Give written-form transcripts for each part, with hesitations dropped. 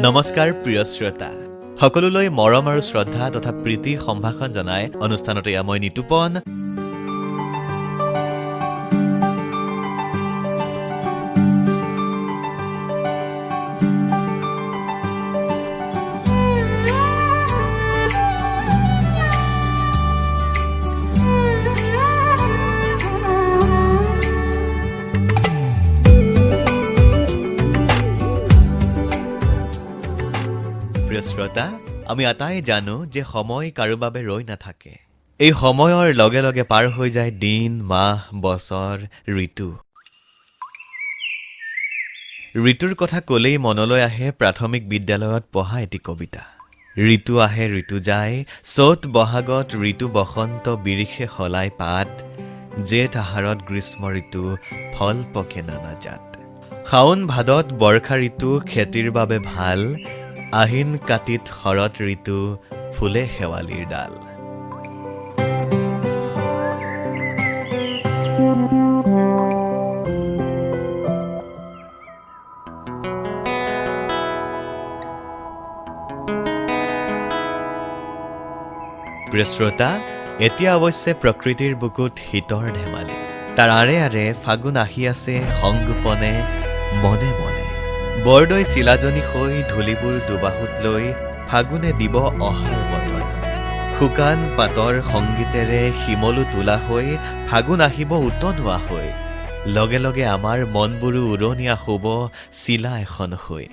নমস্কাৰ প্ৰিয় শ্ৰোতা সকলোলৈ মৰম আৰু শ্ৰদ্ধা তথা প্ৰীতি সম্ভাষণ জনাই অনুষ্ঠানতে মই নিতুপন প্ৰিয় শ্ৰোতা আমি আটাই জানো যে সময় কাৰো বাবে ৰৈ নাথাকে এই সময়ৰ লগে লগে পাৰ হৈ যায় দিন মাহ বছৰ ঋতুৰ কথা ক'লেই মনলৈ আহে প্ৰাথমিক বিদ্যালয়ত পঢ়া এটি কবিতা ঋতু আহে ঋতু যায় চ'ত বহাগত ঋতু বসন্ত বিৰিখে সলাই পাত জেঠ আহাৰত গ্ৰীষ্ম ঋতু ফল পকে নানাজাত শাওণ ভাদত বৰ্ষা ঋতু খেতিৰ বাবে ভাল আহিন কাতিত শৰৎ ঋতু ফুলে শেৱালিৰ ডাল প্ৰিয় শ্ৰোতা এতিয়া অৱশ্যে প্ৰকৃতিৰ বুকুত শীতৰ ধেমালি তাৰ আঁৰে আঁৰে ফাগুন আহি আছে সংগোপনে মনে মনে বৰদৈ চিলাজনী হৈ ধূলিবোৰ দুবাহুত লৈ ফাগুনে দিব অহাৰ বতৰ শুকান পাতৰ সংগীতেৰে শিমলু তোলা হৈ ফাগুন আহিব উতনোৱা হৈ লগে লগে আমাৰ মনবোৰো উৰণীয়া হ'ব চিলা এখন হৈ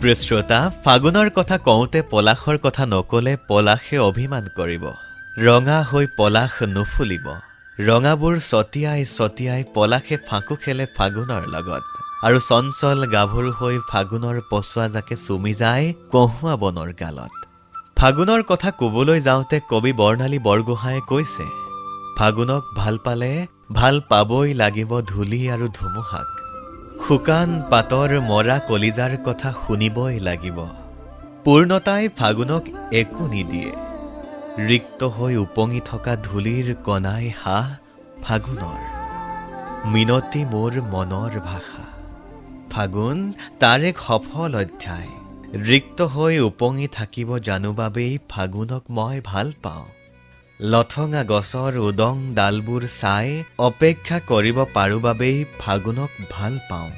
প্ৰিয় শ্ৰোতা ফাগুনৰ কথা কওঁতে পলাশৰ কথা নকলে পলাশে অভিমান কৰিব ৰঙা হৈ পলাশ নুফুলিব ৰঙাবোৰ ছটিয়াই ছটিয়াই পলাশে ফাঁকু খেলে ফাগুনৰ লগত আৰু চঞ্চল গাভৰু হৈ ফাগুনৰ পচোৱা জাকে চুমি যায় কহুৱা বনৰ গালত ফাগুনৰ কথা ক'বলৈ যাওঁতে কবি বৰ্ণালী বৰগোহাঁয়ে কৈছে ফাগুনক ভাল পালে ভাল পাবই লাগিব ধূলি আৰু ধুমুহাক শুকান পাতৰ মৰা কলিজাৰ কথা শুনিবই লাগিব পূৰ্ণতাই ফাগুনক একো নিদিয়ে ৰিক্ত হৈ উপঙি থকা ধূলিৰ কণাই হাঁহ ফাগুনৰ মিনতি মোৰ মনৰ ভাষা ফাগুন তাৰ এক সফল অধ্যায় ৰিক্ত হৈ উপঙি থাকিব জানো বাবেই ফাগুনক মই ভাল পাওঁ লঠঙা গছৰ উদং ডালবোৰ চাই অপেক্ষা কৰিব পাৰো বাবেই ফাগুনক ভাল পাওঁ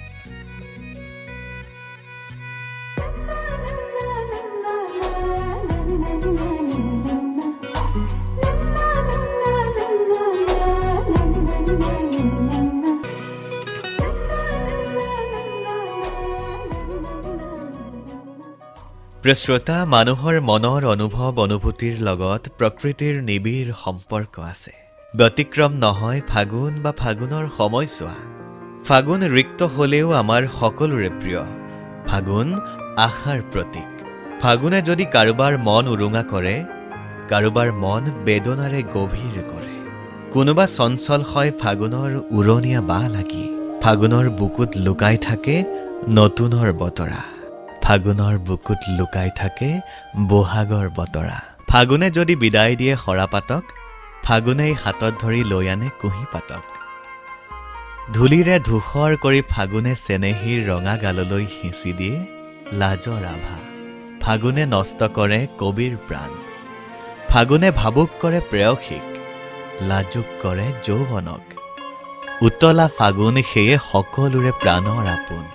প্ৰিয় শ্ৰোতা মানুহৰ মনৰ অনুভৱ অনুভূতিৰ লগত প্ৰকৃতিৰ নিবিড় সম্পৰ্ক আছে ব্যতিক্ৰম নহয় ফাগুন বা ফাগুনৰ সময়ছোৱা ফাগুন ৰিক্ত হলেও আমাৰ সকলোৰে প্ৰিয় ফাগুন আশাৰ প্ৰতীক ফাগুনে যদি কাৰোবাৰ মন উৰুঙা কৰে কাৰোবাৰ মন বেদনাৰে গভীৰ কৰে কোনোবা চঞ্চল হয় ফাগুনৰ উৰণীয়া বাহ লাগি ফাগুনৰ বুকুত লুকাই থাকে নতুনৰ বতৰা ফাগুনৰ বুকুত লুকাই থাকে বহাগৰ বতৰা ফাগুনে যদি বিদায় দিয়ে সৰাপাতক ফাগুনেই হাতত ধৰি লৈ আনে কুঁহি পাতক ধূলিৰে ধূসৰ কৰি ফাগুনে চেনেহীৰ ৰঙা গাললৈ সিঁচি দিয়ে লাজৰ আভা ফাগুনে নষ্ট কৰে কবিৰ প্ৰাণ ফাগুনে ভাবুক কৰে প্ৰেয়সীক লাজুক কৰে যৌৱনক উতলা ফাগুন সেয়ে সকলোৰে প্ৰাণৰ আপোন